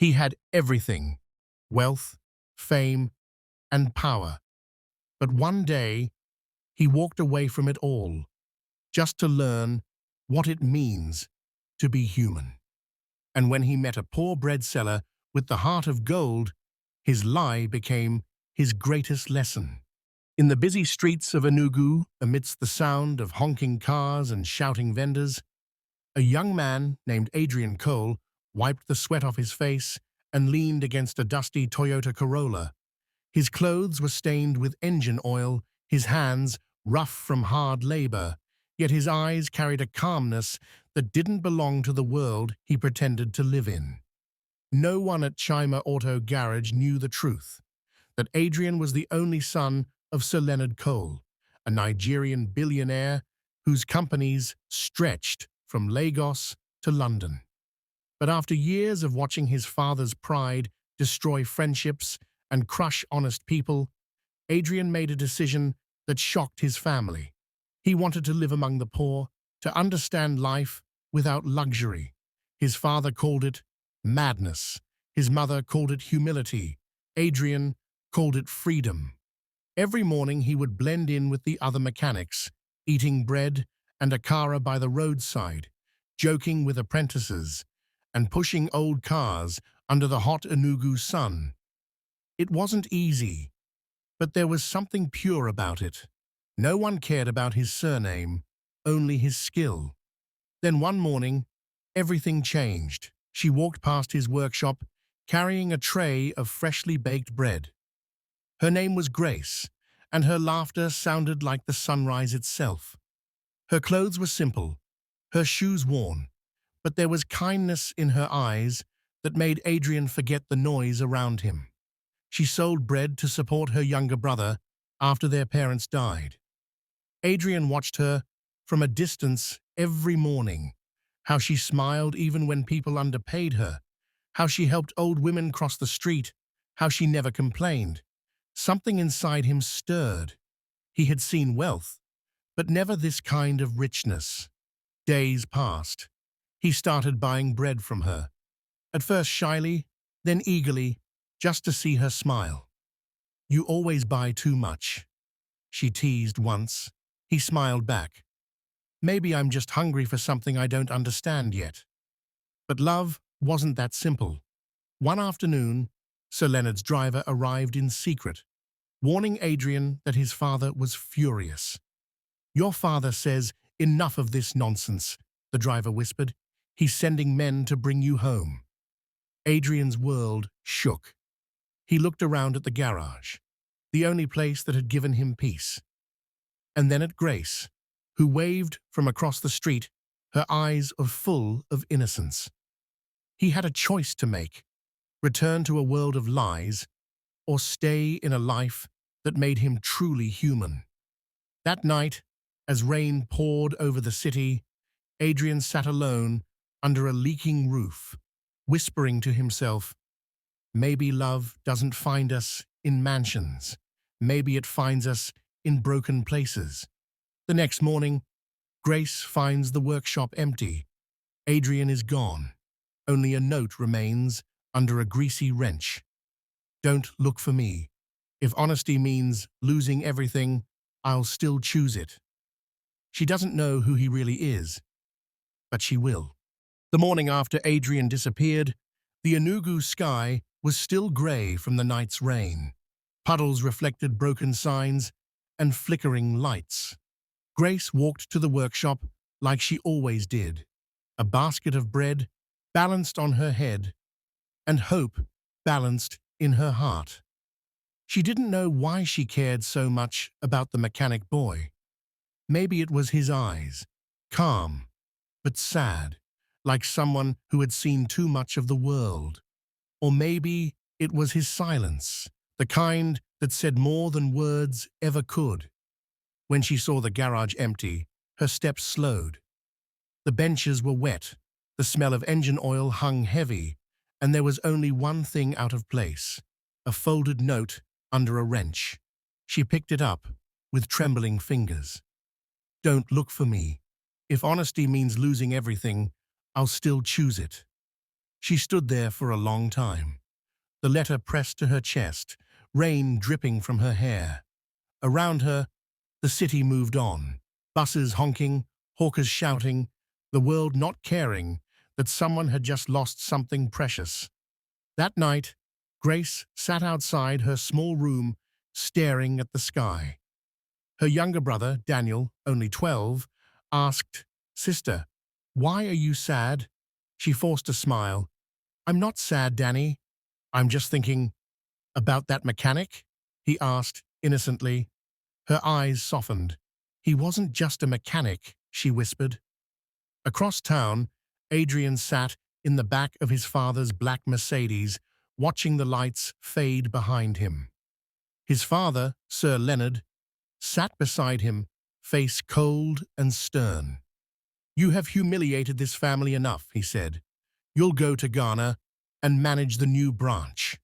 He had everything: wealth, fame, and power. But one day, he walked away from it all, just to learn what it means to be human. And when he met a poor bread seller with the heart of gold, his lie became his greatest lesson. In the busy streets of Enugu, amidst the sound of honking cars and shouting vendors, a young man named Adrian Cole wiped the sweat off his face and leaned against a dusty Toyota Corolla. His clothes were stained with engine oil, his hands rough from hard labor, yet his eyes carried a calmness that didn't belong to the world he pretended to live in. No one at Chima Auto Garage knew the truth, that Adrian was the only son of Sir Leonard Cole, a Nigerian billionaire whose companies stretched from Lagos to London. But after years of watching his father's pride destroy friendships and crush honest people, Adrian made a decision that shocked his family. He wanted to live among the poor, to understand life without luxury. His father called it madness. His mother called it humility. Adrian called it freedom. Every morning he would blend in with the other mechanics, eating bread and akara by the roadside, joking with apprentices, and pushing old cars under the hot Enugu sun. It wasn't easy, but there was something pure about it. No one cared about his surname, only his skill. Then one morning, everything changed. She walked past his workshop, carrying a tray of freshly baked bread. Her name was Grace, and her laughter sounded like the sunrise itself. Her clothes were simple, her shoes worn, but there was kindness in her eyes that made Adrian forget the noise around him. She sold bread to support her younger brother after their parents died. Adrian watched her from a distance every morning, how she smiled even when people underpaid her, how she helped old women cross the street, how she never complained. Something inside him stirred. He had seen wealth, but never this kind of richness. Days passed. He started buying bread from her, at first shyly, then eagerly, just to see her smile. "You always buy too much," she teased once. He smiled back. "Maybe I'm just hungry for something I don't understand yet." But love wasn't that simple. One afternoon, Sir Leonard's driver arrived in secret, warning Adrian that his father was furious. "Your father says, 'Enough of this nonsense,'" the driver whispered. "He's sending men to bring you home." Adrian's world shook. He looked around at the garage, the only place that had given him peace. And then at Grace, who waved from across the street, her eyes full of innocence. He had a choice to make: return to a world of lies, or stay in a life that made him truly human. That night, as rain poured over the city, Adrian sat alone under a leaking roof, whispering to himself, "Maybe love doesn't find us in mansions. Maybe it finds us in broken places." The next morning, Grace finds the workshop empty. Adrian is gone. Only a note remains under a greasy wrench. "Don't look for me. If honesty means losing everything, I'll still choose it." She doesn't know who he really is, but she will. The morning after Adrian disappeared, the Enugu sky was still grey from the night's rain. Puddles reflected broken signs and flickering lights. Grace walked to the workshop like she always did, a basket of bread balanced on her head and hope balanced in her heart. She didn't know why she cared so much about the mechanic boy. Maybe it was his eyes, calm but sad, like someone who had seen too much of the world. Or maybe it was his silence, the kind that said more than words ever could. When she saw the garage empty, her steps slowed. The benches were wet, the smell of engine oil hung heavy, and there was only one thing out of place: a folded note under a wrench. She picked it up with trembling fingers. "Don't look for me. If honesty means losing everything, I'll still choose it." She stood there for a long time, the letter pressed to her chest, rain dripping from her hair. Around her, the city moved on, buses honking, hawkers shouting, the world not caring that someone had just lost something precious. That night, Grace sat outside her small room, staring at the sky. Her younger brother, Daniel, only 12, asked, "Sister, why are you sad?" She forced a smile. "I'm not sad, Danny. I'm just thinking about that mechanic," he asked innocently. Her eyes softened. "He wasn't just a mechanic," she whispered. Across town, Adrian sat in the back of his father's black Mercedes, watching the lights fade behind him. His father, Sir Leonard, sat beside him, face cold and stern. "You have humiliated this family enough," he said. "You'll go to Ghana and manage the new branch."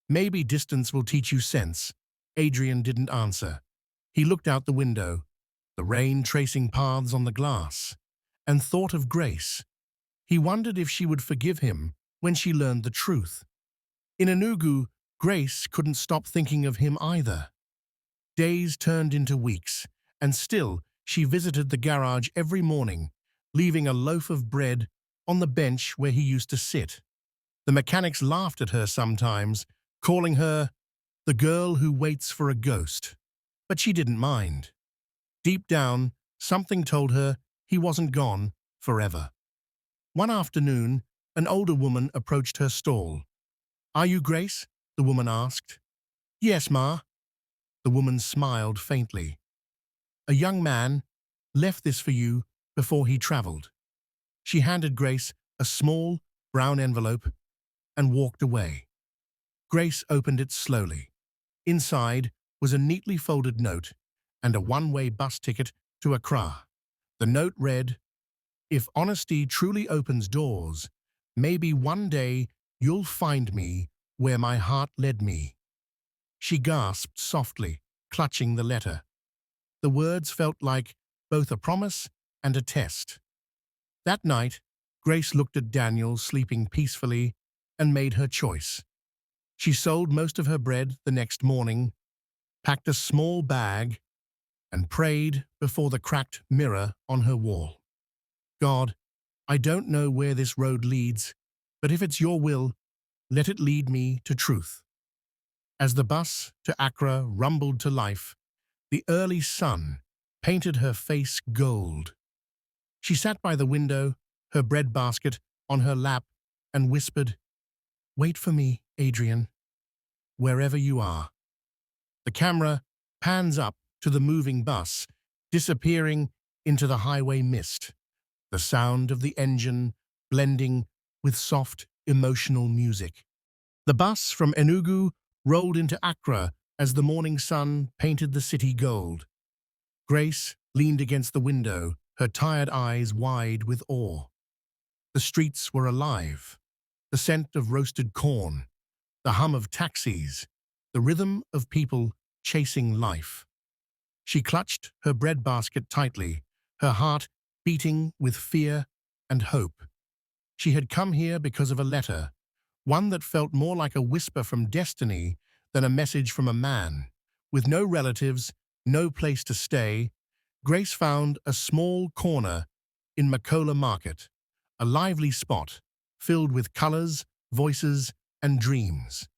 "Maybe distance will teach you sense." Adrian didn't answer. He looked out the window, the rain tracing paths on the glass, and thought of Grace. He wondered if she would forgive him when she learned the truth. In Enugu, Grace couldn't stop thinking of him either. Days turned into weeks, and still she visited the garage every morning, leaving a loaf of bread on the bench where he used to sit. The mechanics laughed at her sometimes, calling her the girl who waits for a ghost. But she didn't mind. Deep down, something told her he wasn't gone forever. One afternoon, an older woman approached her stall. "Are you Grace?" the woman asked. "Yes, Ma." The woman smiled faintly. "A young man left this for you before he traveled." She handed Grace a small, brown envelope and walked away. Grace opened it slowly. Inside was a neatly folded note and a one-way bus ticket to Accra. The note read, "If honesty truly opens doors, maybe one day you'll find me where my heart led me." She gasped softly, clutching the letter. The words felt like both a promise and a test. That night, Grace looked at Daniel sleeping peacefully and made her choice. She sold most of her bread the next morning, packed a small bag, and prayed before the cracked mirror on her wall. "God, I don't know where this road leads, but if it's your will, let it lead me to truth." As the bus to Accra rumbled to life, the early sun painted her face gold. She sat by the window, her bread basket on her lap, and whispered, "Wait for me, Adrian, wherever you are." The camera pans up to the moving bus, disappearing into the highway mist, the sound of the engine blending with soft, emotional music. The bus from Enugu rolled into Accra as the morning sun painted the city gold. Grace leaned against the window, her tired eyes wide with awe. The streets were alive. The scent of roasted corn, the hum of taxis, the rhythm of people chasing life. She clutched her breadbasket tightly, her heart beating with fear and hope. She had come here because of a letter, one that felt more like a whisper from destiny than a message from a man. With no relatives, no place to stay, Grace found a small corner in Makola Market, a lively spot filled with colors, voices, and dreams.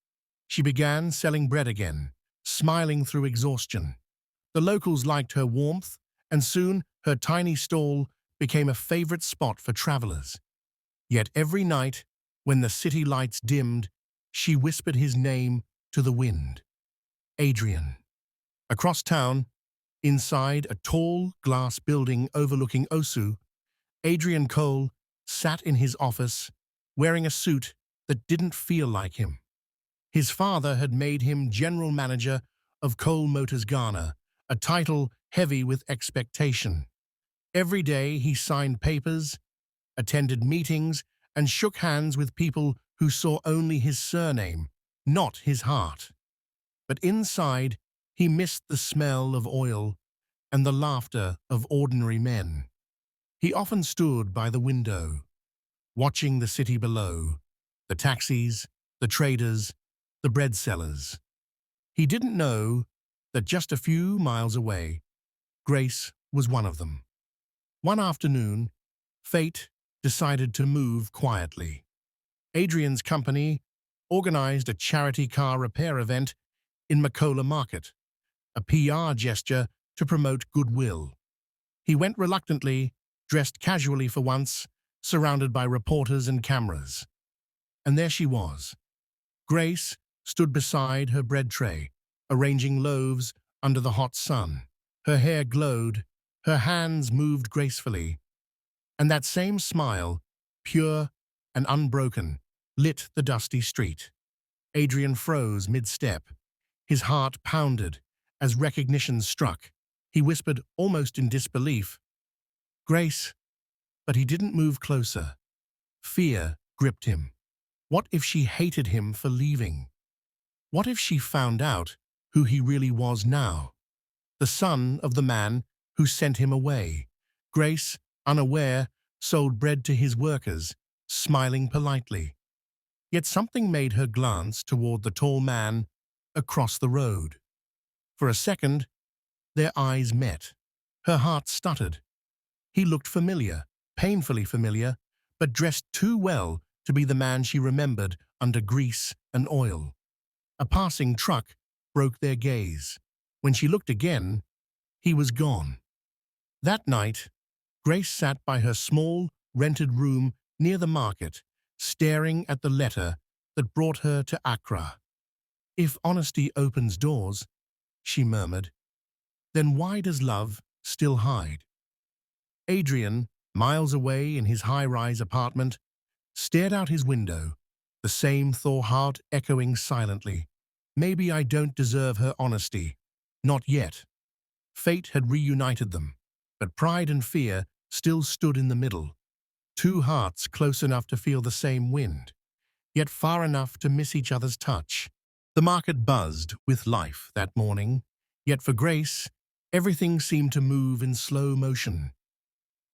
She began selling bread again, smiling through exhaustion. The locals liked her warmth, and soon her tiny stall became a favorite spot for travelers. Yet every night, when the city lights dimmed, she whispered his name to the wind. Adrian. Across town, inside a tall glass building overlooking Osu, Adrian Cole sat in his office, wearing a suit that didn't feel like him. His father had made him general manager of Cole Motors Ghana, a title heavy with expectation. Every day he signed papers, attended meetings, and shook hands with people who saw only his surname, not his heart. But inside, he missed the smell of oil and the laughter of ordinary men. He often stood by the window, watching the city below, the taxis, the traders, the bread sellers. He didn't know that just a few miles away, Grace was one of them. One afternoon, fate decided to move quietly. Adrian's company organized a charity car repair event in Makola Market, a PR gesture to promote goodwill. He went reluctantly, dressed casually for once, surrounded by reporters and cameras. And there she was. Grace stood beside her bread tray, arranging loaves under the hot sun. Her hair glowed, her hands moved gracefully, and that same smile, pure and unbroken, lit the dusty street. Adrian froze mid-step. His heart pounded as recognition struck. He whispered, almost in disbelief, "Grace," but he didn't move closer. Fear gripped him. What if she hated him for leaving? What if she found out who he really was now? The son of the man who sent him away. Grace, unaware, sold bread to his workers, smiling politely. Yet something made her glance toward the tall man across the road. For a second, their eyes met. Her heart stuttered. He looked familiar, painfully familiar, but dressed too well to be the man she remembered under grease and oil. A passing truck broke their gaze. When she looked again, he was gone. That night, Grace sat by her small, rented room near the market, staring at the letter that brought her to Accra. "If honesty opens doors," she murmured, "then why does love still hide?" Adrian, miles away in his high-rise apartment, stared out his window, the same thought echoing silently. Maybe I don't deserve her honesty. Not yet. Fate had reunited them, but pride and fear still stood in the middle. Two hearts close enough to feel the same wind, yet far enough to miss each other's touch. The market buzzed with life that morning, yet for Grace, everything seemed to move in slow motion.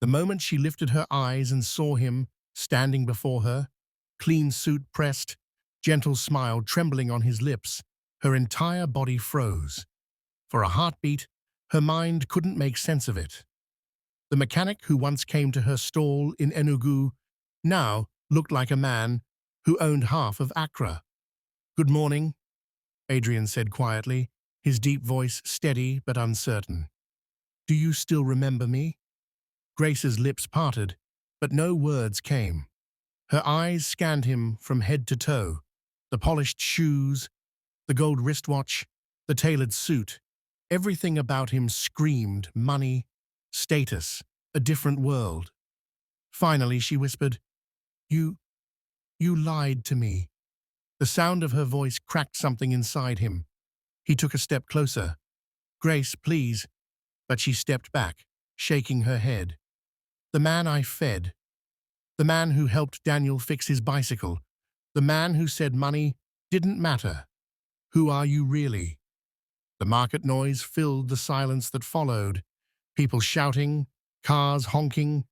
The moment she lifted her eyes and saw him standing before her, clean suit pressed, gentle smile trembling on his lips, her entire body froze. For a heartbeat, her mind couldn't make sense of it. The mechanic who once came to her stall in Enugu now looked like a man who owned half of Accra. "Good morning," Adrian said quietly, his deep voice steady but uncertain. "Do you still remember me?" Grace's lips parted, but no words came. Her eyes scanned him from head to toe. The polished shoes, the gold wristwatch, the tailored suit. Everything about him screamed money, status, a different world. Finally, she whispered, You lied to me." The sound of her voice cracked something inside him. He took a step closer. "Grace, please." But she stepped back, shaking her head. "The man I fed. The man who helped Daniel fix his bicycle. The man who said money didn't matter. Who are you really?" The market noise filled the silence that followed. People shouting, cars honking,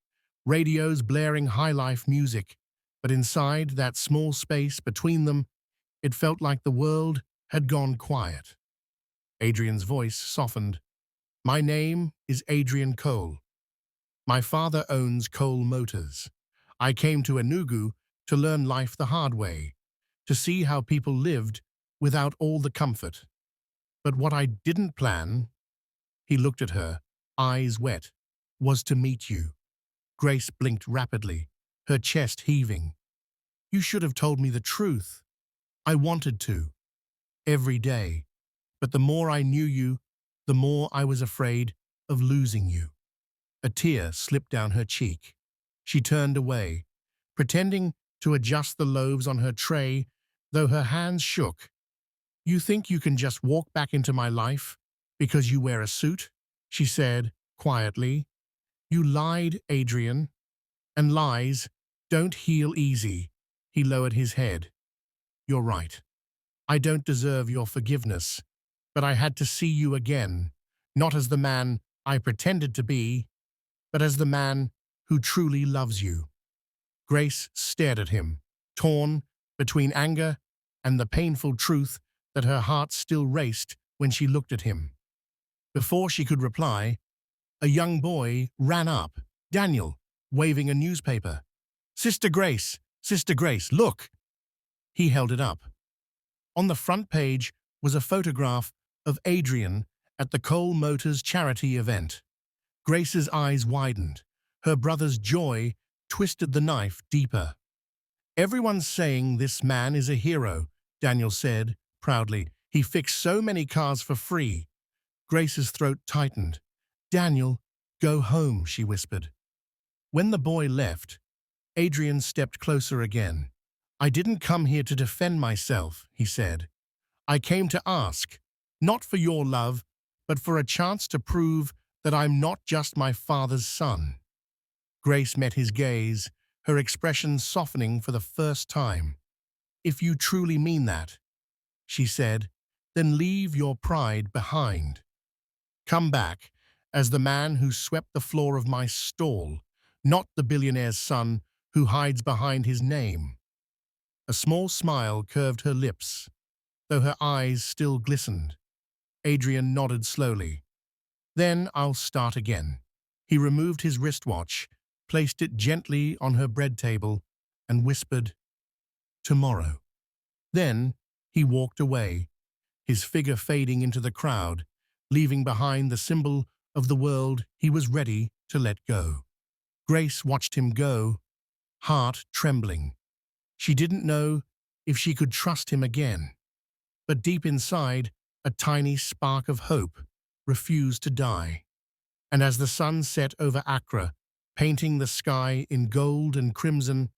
radios blaring high-life music. But inside that small space between them, it felt like the world had gone quiet. Adrian's voice softened. "My name is Adrian Cole. My father owns Cole Motors. I came to Enugu to learn life the hard way, to see how people lived without all the comfort. But what I didn't plan," he looked at her, eyes wet, "was to meet you." Grace blinked rapidly, her chest heaving. "You should have told me the truth. I wanted to. Every day. But the more I knew you, the more I was afraid of losing you." A tear slipped down her cheek. She turned away, pretending to adjust the loaves on her tray, though her hands shook. "You think you can just walk back into my life because you wear a suit?" she said quietly. "You lied, Adrian. And lies don't heal easy." He lowered his head. "You're right. I don't deserve your forgiveness, but I had to see you again, not as the man I pretended to be, but as the man who truly loves you." Grace stared at him, torn between anger and the painful truth that her heart still raced when she looked at him. Before she could reply, a young boy ran up, Daniel, waving a newspaper. Sister Grace, look! He held it up. On the front page was a photograph of Adrian at the Cole Motors charity event. Grace's eyes widened. Her brother's joy twisted the knife deeper. Everyone's saying this man is a hero, Daniel said, proudly. He fixed so many cars for free. Grace's throat tightened. Daniel, go home, she whispered. When the boy left, Adrian stepped closer again. I didn't come here to defend myself, he said. I came to ask, not for your love, but for a chance to prove that I'm not just my father's son. Grace met his gaze, her expression softening for the first time. If you truly mean that, she said, then leave your pride behind. Come back as the man who swept the floor of my stall, not the billionaire's son who hides behind his name. A small smile curved her lips, though her eyes still glistened. Adrian nodded slowly. Then I'll start again. He removed his wristwatch, placed it gently on her bread table, and whispered, tomorrow. Then he walked away, his figure fading into the crowd, leaving behind the symbol of the world he was ready to let go. Grace watched him go, heart trembling. She didn't know if she could trust him again. But deep inside, a tiny spark of hope refused to die. And as the sun set over Accra, painting the sky in gold and crimson,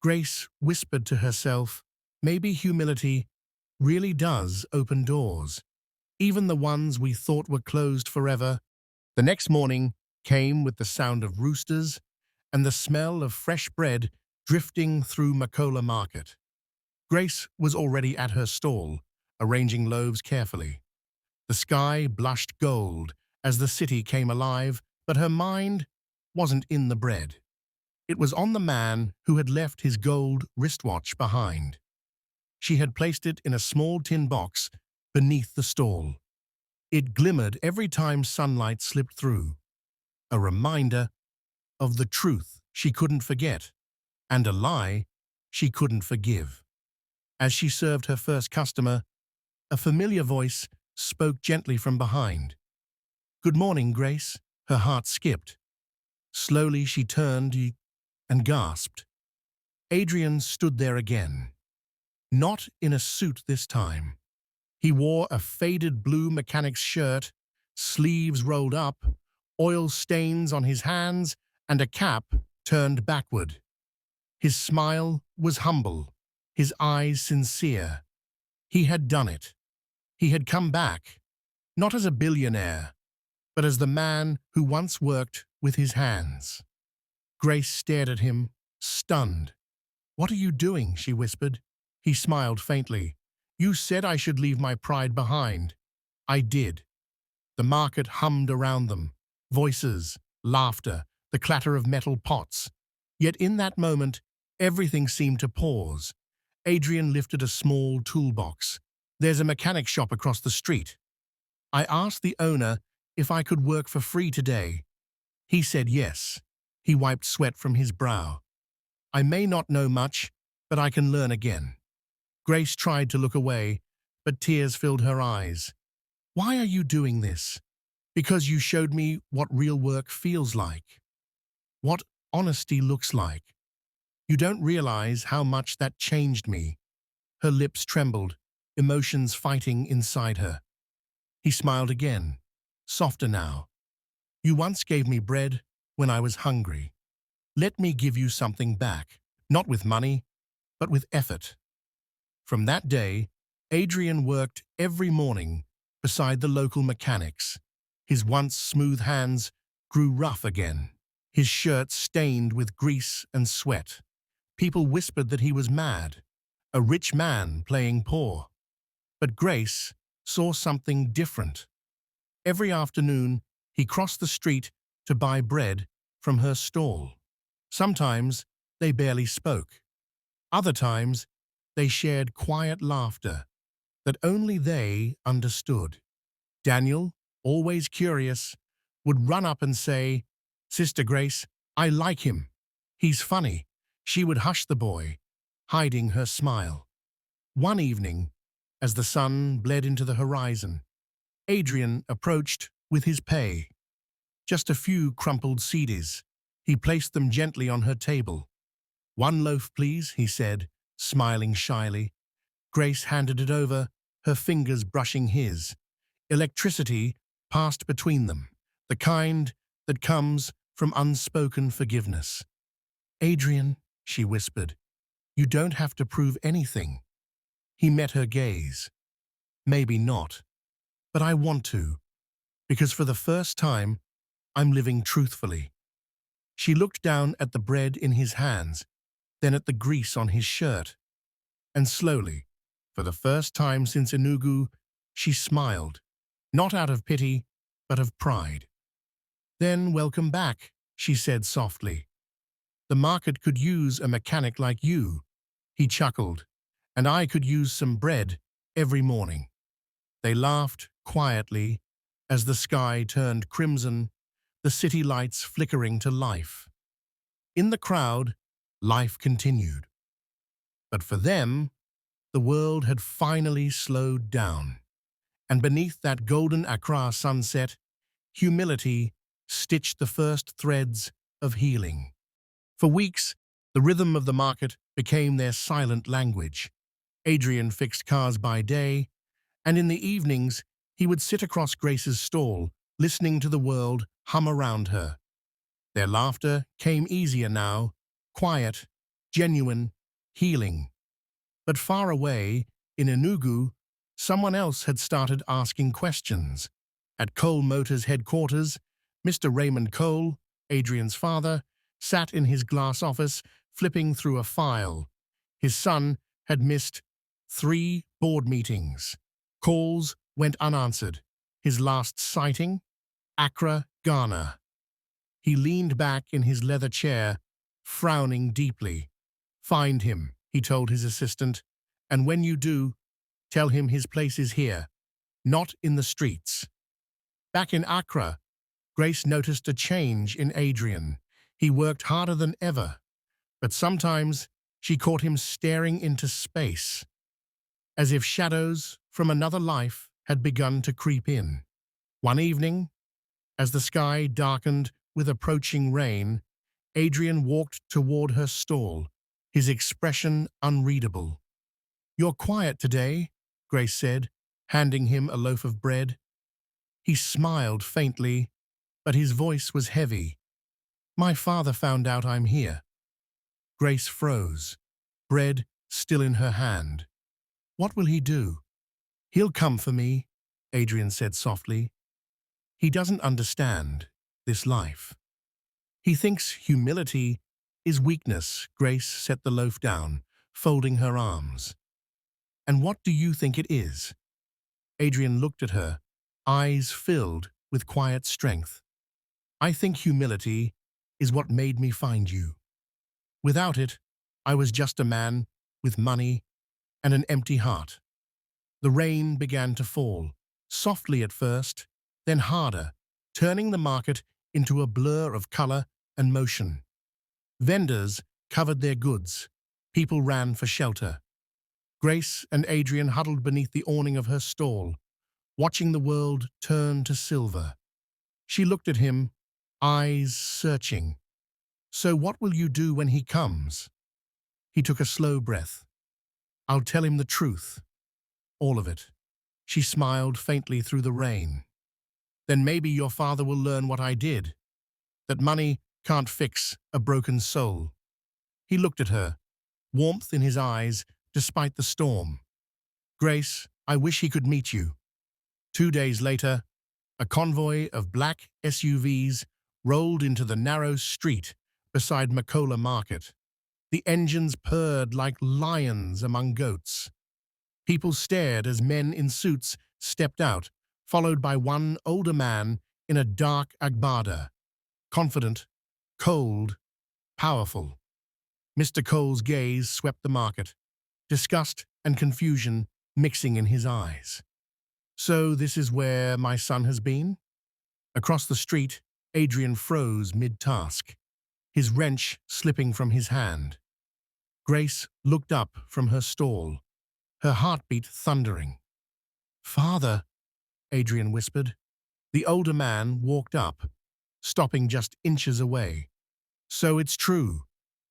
Grace whispered to herself, maybe humility really does open doors, even the ones we thought were closed forever. The next morning came with the sound of roosters and the smell of fresh bread drifting through Makola Market. Grace was already at her stall, arranging loaves carefully. The sky blushed gold as the city came alive, but her mind wasn't in the bread. It was on the man who had left his gold wristwatch behind. She had placed it in a small tin box beneath the stall. It glimmered every time sunlight slipped through, a reminder of the truth she couldn't forget and a lie she couldn't forgive. As she served her first customer, a familiar voice spoke gently from behind. Good morning, Grace. Her heart skipped. Slowly she turned and gasped. Adrian stood there again. Not in a suit this time. He wore a faded blue mechanic's shirt, sleeves rolled up, oil stains on his hands, and a cap turned backward. His smile was humble, his eyes sincere. He had done it. He had come back, not as a billionaire, but as the man who once worked with his hands. Grace stared at him, stunned. What are you doing? She whispered. He smiled faintly. You said I should leave my pride behind. I did. The market hummed around them. Voices, laughter, the clatter of metal pots. Yet in that moment, everything seemed to pause. Adrian lifted a small toolbox. There's a mechanic shop across the street. I asked the owner if I could work for free today. He said yes. He wiped sweat from his brow. I may not know much, but I can learn again. Grace tried to look away, but tears filled her eyes. Why are you doing this? Because you showed me what real work feels like. What honesty looks like. You don't realize how much that changed me. Her lips trembled, emotions fighting inside her. He smiled again, softer now. You once gave me bread when I was hungry. Let me give you something back, not with money, but with effort. From that day, Adrian worked every morning beside the local mechanics. His once smooth hands grew rough again, his shirt stained with grease and sweat. People whispered that he was mad, a rich man playing poor. But Grace saw something different. Every afternoon, he crossed the street to buy bread from her stall. Sometimes they barely spoke. Other times, they shared quiet laughter that only they understood. Daniel, always curious, would run up and say, "Sister Grace, I like him. He's funny." She would hush the boy, hiding her smile. One evening, as the sun bled into the horizon, Adrian approached with his pay. Just a few crumpled CDs. He placed them gently on her table. "One loaf, please," he said, smiling shyly. Grace handed it over, her fingers brushing his. Electricity passed between them, the kind that comes from unspoken forgiveness. "Adrian," she whispered, "you don't have to prove anything." He met her gaze. "Maybe not, but I want to, because for the first time, I'm living truthfully." She looked down at the bread in his hands, then at the grease on his shirt, and slowly, for the first time since Enugu, she smiled, not out of pity, but of pride. "Then welcome back," she said softly. "The market could use a mechanic like you." He chuckled. "And I could use some bread every morning." They laughed quietly as the sky turned crimson, the city lights flickering to life. In the crowd, life continued. But for them, the world had finally slowed down. And beneath that golden Accra sunset, humility stitched the first threads of healing. For weeks, the rhythm of the market became their silent language. Adrian fixed cars by day, and in the evenings he would sit across Grace's stall, listening to the world hum around her. Their laughter came easier now, quiet, genuine, healing. But far away, in Enugu, someone else had started asking questions. At Cole Motors headquarters, Mr. Raymond Cole, Adrian's father, sat in his glass office, flipping through a file. His son had missed 3 board meetings. Calls went unanswered. His last sighting? Accra, Ghana. He leaned back in his leather chair, frowning deeply. "Find him," he told his assistant, "and when you do, tell him his place is here, not in the streets." Back in Accra, Grace noticed a change in Adrian. He worked harder than ever, but sometimes she caught him staring into space, as if shadows from another life had begun to creep in. One evening, as the sky darkened with approaching rain, Adrian walked toward her stall, his expression unreadable. "You're quiet today," Grace said, handing him a loaf of bread. He smiled faintly, but his voice was heavy. "My father found out I'm here." Grace froze, bread still in her hand. "What will he do?" "He'll come for me," Adrian said softly. "He doesn't understand this life. He thinks humility is weakness." Grace set the loaf down, folding her arms. "And what do you think it is?" Adrian looked at her, eyes filled with quiet strength. "I think humility is what made me find you. Without it, I was just a man with money and an empty heart." The rain began to fall, softly at first, then harder, turning the market into a blur of color and motion. Vendors covered their goods. People ran for shelter. Grace and Adrian huddled beneath the awning of her stall, watching the world turn to silver. She looked at him, eyes searching. "So what will you do when he comes?" He took a slow breath. "I'll tell him the truth. All of it." She smiled faintly through the rain. "Then maybe your father will learn what I did, that money can't fix a broken soul." He looked at her, warmth in his eyes despite the storm. "Grace, I wish he could meet you." 2 days later, a convoy of black SUVs rolled into the narrow street beside Makola Market. The engines purred like lions among goats. People stared as men in suits stepped out, followed by one older man in a dark agbada, confident, cold, powerful. Mr. Cole's gaze swept the market, disgust and confusion mixing in his eyes. So this is where my son has been? Across the street, Adrian froze mid-task, his wrench slipping from his hand. Grace looked up from her stall, her heartbeat thundering. "Father," Adrian whispered. The older man walked up, stopping just inches away. "So it's true.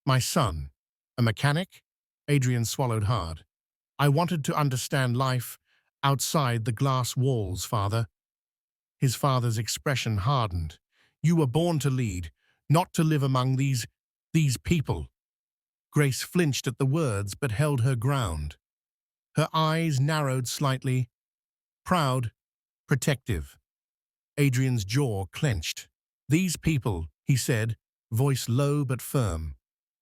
My son, a mechanic?" Adrian swallowed hard. "I wanted to understand life outside the glass walls, father." His father's expression hardened. "You were born to lead, not to live among these people." Grace flinched at the words but held her ground. Her eyes narrowed slightly, proud, protective. Adrian's jaw clenched. "These people," he said, voice low but firm,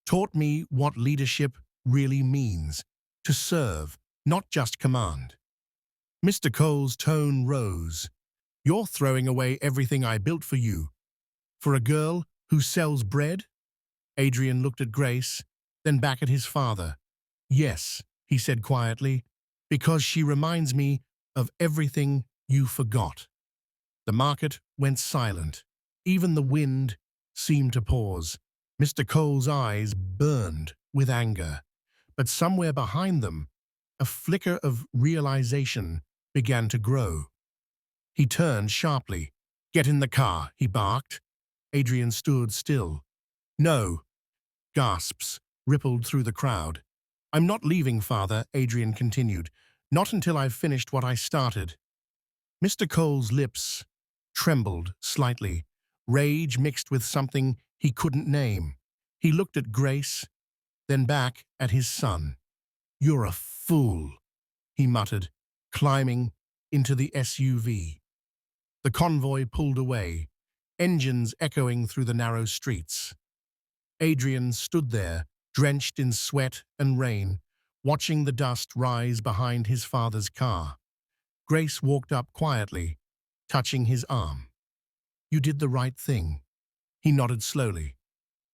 "taught me what leadership really means, to serve, not just command." Mr. Cole's tone rose. "You're throwing away everything I built for you. For a girl who sells bread?" Adrian looked at Grace, then back at his father. "Yes," he said quietly, "because she reminds me of everything you forgot." The market went silent. Even the wind seemed to pause. Mr. Cole's eyes burned with anger, but somewhere behind them, a flicker of realization began to grow. He turned sharply. "Get in the car," he barked. Adrian stood still. "No." Gasps rippled through the crowd. "I'm not leaving, father," Adrian continued. "Not until I've finished what I started." Mr. Cole's lips trembled slightly, rage mixed with something he couldn't name. He looked at Grace, then back at his son. "You're a fool," he muttered, climbing into the SUV. The convoy pulled away, engines echoing through the narrow streets. Adrian stood there, drenched in sweat and rain, watching the dust rise behind his father's car. Grace walked up quietly, touching his arm. "You did the right thing." He nodded slowly,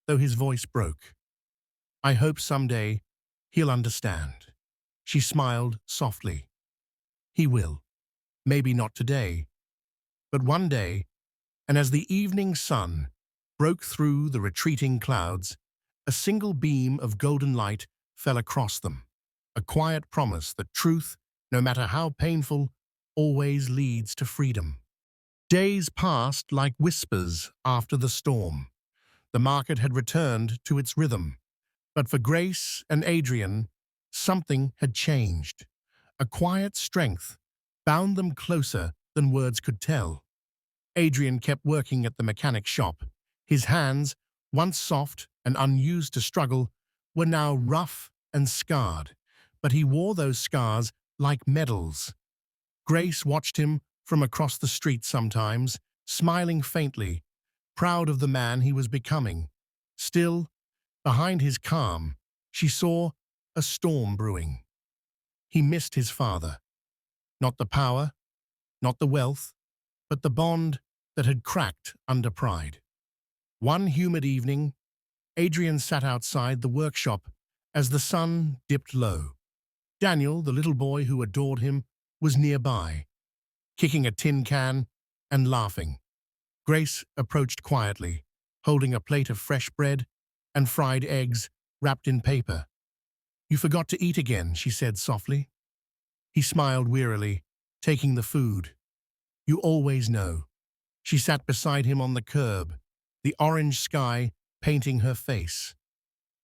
though his voice broke. "I hope someday he'll understand." She smiled softly. "He will. Maybe not today, but one day." And as the evening sun broke through the retreating clouds, a single beam of golden light fell across them, a quiet promise that truth, no matter how painful, always leads to freedom. Days passed like whispers after the storm. The market had returned to its rhythm, but for Grace and Adrian, something had changed. A quiet strength bound them closer than words could tell. Adrian kept working at the mechanic shop. His hands, once soft and unused to struggle, were now rough and scarred, but he wore those scars like medals. Grace watched him from across the street sometimes, smiling faintly, proud of the man he was becoming. Still, behind his calm, she saw a storm brewing. He missed his father. Not the power, not the wealth, but the bond that had cracked under pride. One humid evening, Adrian sat outside the workshop as the sun dipped low. Daniel, the little boy who adored him, was nearby, kicking a tin can and laughing. Grace approached quietly, holding a plate of fresh bread and fried eggs wrapped in paper. "You forgot to eat again," she said softly. He smiled wearily, taking the food. "You always know." She sat beside him on the curb, the orange sky painting her face.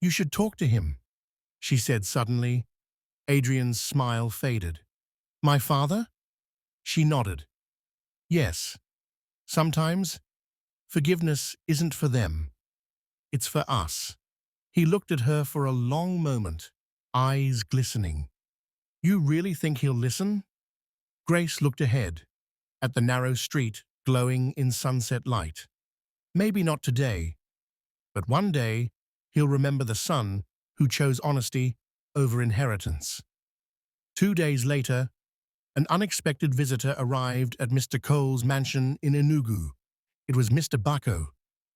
"You should talk to him," she said suddenly. Adrian's smile faded. "My father?" She nodded. "Yes. Sometimes, forgiveness isn't for them. It's for us." He looked at her for a long moment, eyes glistening. "You really think he'll listen?" Grace looked ahead, at the narrow street glowing in sunset light. "Maybe not today, but one day he'll remember the son who chose honesty over inheritance." 2 days later, an unexpected visitor arrived at Mr. Cole's mansion in Enugu. It was Mr. Bako,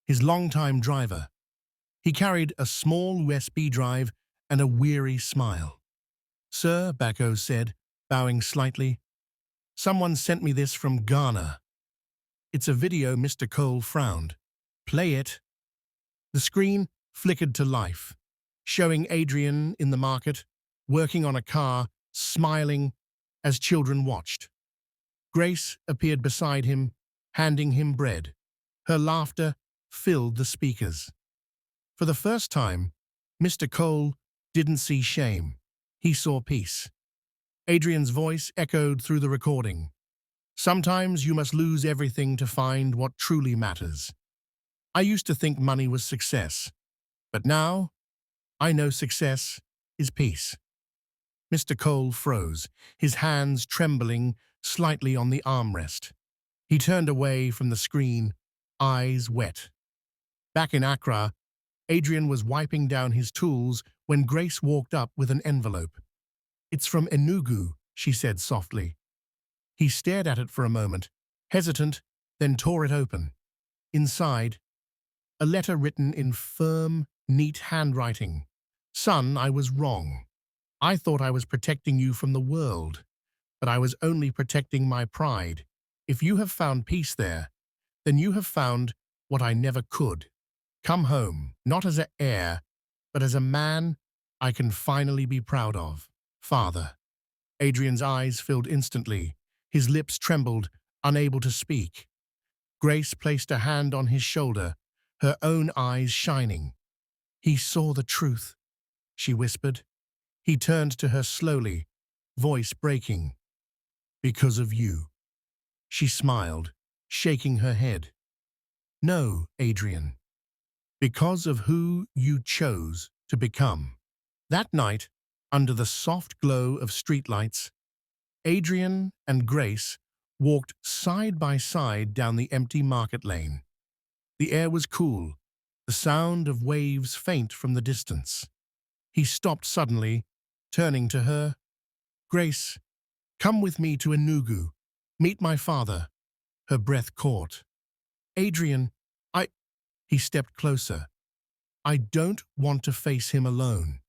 his longtime driver. He carried a small USB drive and a weary smile. "Sir," Bacco said, bowing slightly, "someone sent me this from Ghana." "It's a video." Mr. Cole frowned. "Play it." The screen flickered to life, showing Adrian in the market, working on a car, smiling as children watched. Grace appeared beside him, handing him bread. Her laughter filled the speakers. For the first time, Mr. Cole didn't see shame. He saw peace. Adrian's voice echoed through the recording. "Sometimes you must lose everything to find what truly matters. I used to think money was success, but now I know success is peace." Mr. Cole froze, his hands trembling slightly on the armrest. He turned away from the screen, eyes wet. Back in Accra, Adrian was wiping down his tools when Grace walked up with an envelope. "It's from Enugu," she said softly. He stared at it for a moment, hesitant, then tore it open. Inside, a letter written in firm, neat handwriting. "Son, I was wrong. I thought I was protecting you from the world, but I was only protecting my pride. If you have found peace there, then you have found what I never could. Come home, not as an heir, but as a man I can finally be proud of. Father." Adrian's eyes filled instantly. His lips trembled, unable to speak. Grace placed a hand on his shoulder, her own eyes shining. "He saw the truth," she whispered. He turned to her slowly, voice breaking. "Because of you." She smiled, shaking her head. "No, Adrian. Because of who you chose to become." That night, under the soft glow of streetlights, Adrian and Grace walked side by side down the empty market lane. The air was cool, the sound of waves faint from the distance. He stopped suddenly, turning to her. "Grace, come with me to Enugu. Meet my father." Her breath caught. "Adrian, I—" He stepped closer. "I don't want to face him alone.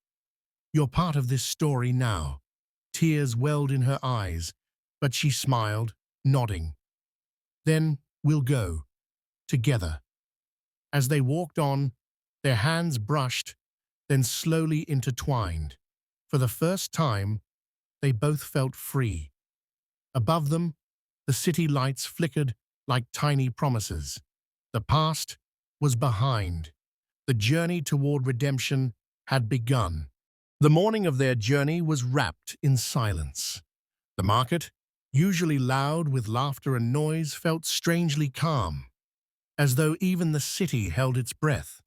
You're part of this story now." Tears welled in her eyes, but she smiled, nodding. "Then we'll go, together." As they walked on, their hands brushed, then slowly intertwined. For the first time, they both felt free. Above them, the city lights flickered like tiny promises. The past was behind. The journey toward redemption had begun. The morning of their journey was wrapped in silence. The market, usually loud with laughter and noise, felt strangely calm, as though even the city held its breath.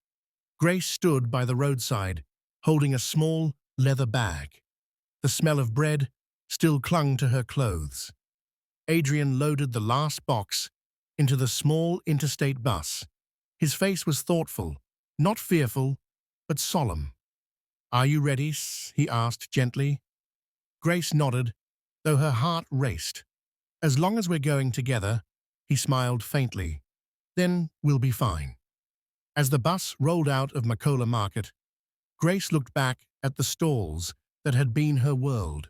Grace stood by the roadside, holding a small leather bag. The smell of bread still clung to her clothes. Adrian loaded the last box into the small interstate bus. His face was thoughtful, not fearful, but solemn. "Are you ready?" he asked gently. Grace nodded, though her heart raced. "As long as we're going together," he smiled faintly. "Then we'll be fine." As the bus rolled out of Makola Market, Grace looked back at the stalls that had been her world.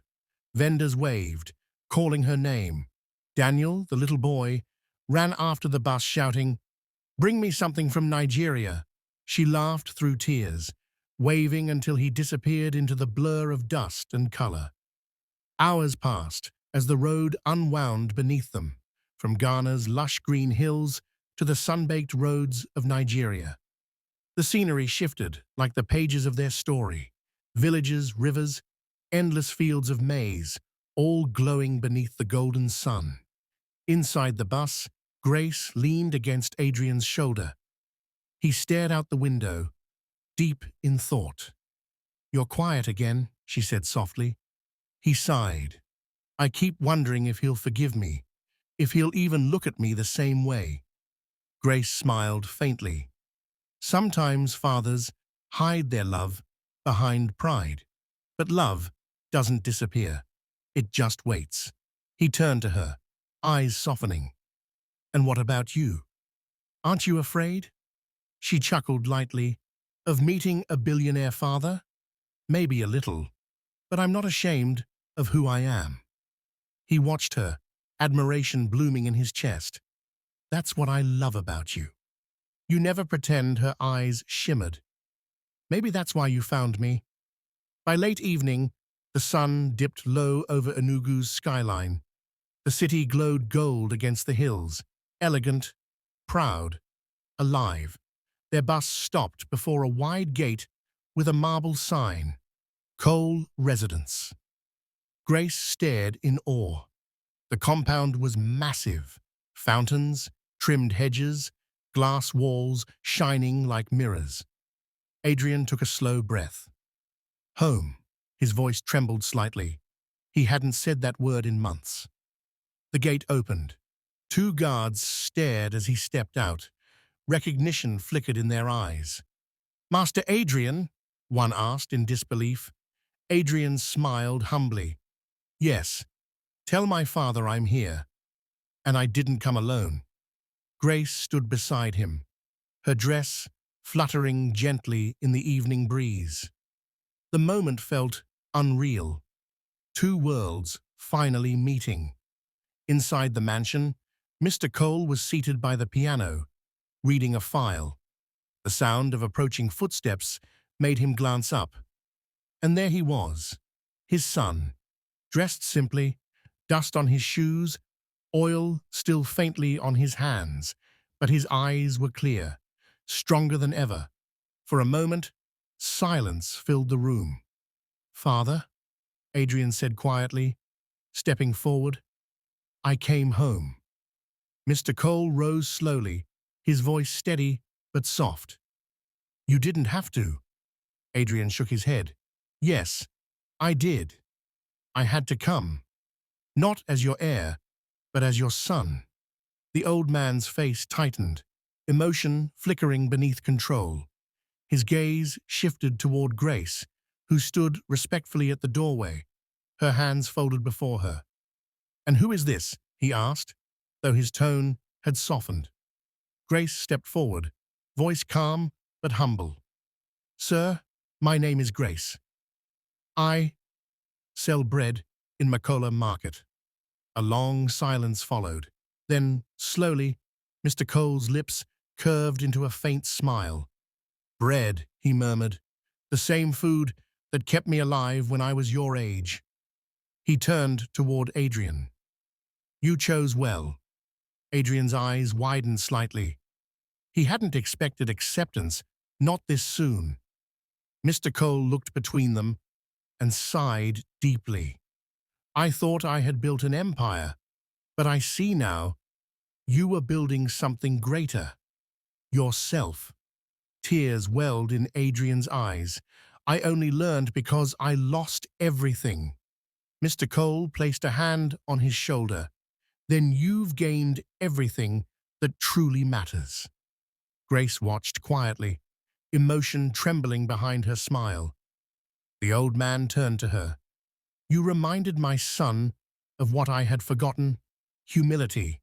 Vendors waved, calling her name. Daniel, the little boy, ran after the bus shouting, "Bring me something from Nigeria." She laughed through tears, waving until he disappeared into the blur of dust and color. Hours passed as the road unwound beneath them, from Ghana's lush green hills to the sun-baked roads of Nigeria. The scenery shifted like the pages of their story. Villages, rivers, endless fields of maize, all glowing beneath the golden sun. Inside the bus, Grace leaned against Adrian's shoulder. He stared out the window, deep in thought. "You're quiet again," she said softly. He sighed. "I keep wondering if he'll forgive me, if he'll even look at me the same way." Grace smiled faintly. Sometimes fathers hide their love behind pride, but love doesn't disappear. It just waits. He turned to her, eyes softening. "And what about you? Aren't you afraid?" She chuckled lightly. Of meeting a billionaire father? Maybe a little, but I'm not ashamed of who I am. He watched her, admiration blooming in his chest. That's what I love about you. You never pretend. Her eyes shimmered. Maybe that's why you found me. By late evening, the sun dipped low over Enugu's skyline. The city glowed gold against the hills, elegant, proud, alive. Their bus stopped before a wide gate with a marble sign, Cole Residence. Grace stared in awe. The compound was massive. Fountains, trimmed hedges, glass walls shining like mirrors. Adrian took a slow breath. Home. His voice trembled slightly. He hadn't said that word in months. The gate opened. Two guards stared as he stepped out. Recognition flickered in their eyes. "Master Adrian?" one asked in disbelief. Adrian smiled humbly. "Yes, tell my father I'm here. And I didn't come alone." Grace stood beside him, her dress fluttering gently in the evening breeze. The moment felt unreal. Two worlds finally meeting. Inside the mansion, Mr. Cole was seated by the piano, reading a file. The sound of approaching footsteps made him glance up. And there he was, his son, dressed simply, dust on his shoes, oil still faintly on his hands, but his eyes were clear, stronger than ever. For a moment, silence filled the room. "Father," Adrian said quietly, stepping forward, "I came home." Mr. Cole rose slowly, his voice steady but soft. "You didn't have to." Adrian shook his head. "Yes, I did. I had to come. Not as your heir, but as your son." The old man's face tightened, emotion flickering beneath control. His gaze shifted toward Grace, who stood respectfully at the doorway, her hands folded before her. "And who is this?" he asked, though his tone had softened. Grace stepped forward, voice calm but humble. "Sir, my name is Grace. I sell bread in Makola Market." A long silence followed. Then, slowly, Mr. Cole's lips curved into a faint smile. "Bread," he murmured, "the same food that kept me alive when I was your age." He turned toward Adrian. "You chose well." Adrian's eyes widened slightly. He hadn't expected acceptance, not this soon. Mr. Cole looked between them and sighed deeply. "I thought I had built an empire, but I see now you were building something greater. Yourself." Tears welled in Adrian's eyes. "I only learned because I lost everything." Mr. Cole placed a hand on his shoulder. "Then you've gained everything that truly matters." Grace watched quietly, emotion trembling behind her smile. The old man turned to her. "You reminded my son of what I had forgotten, humility."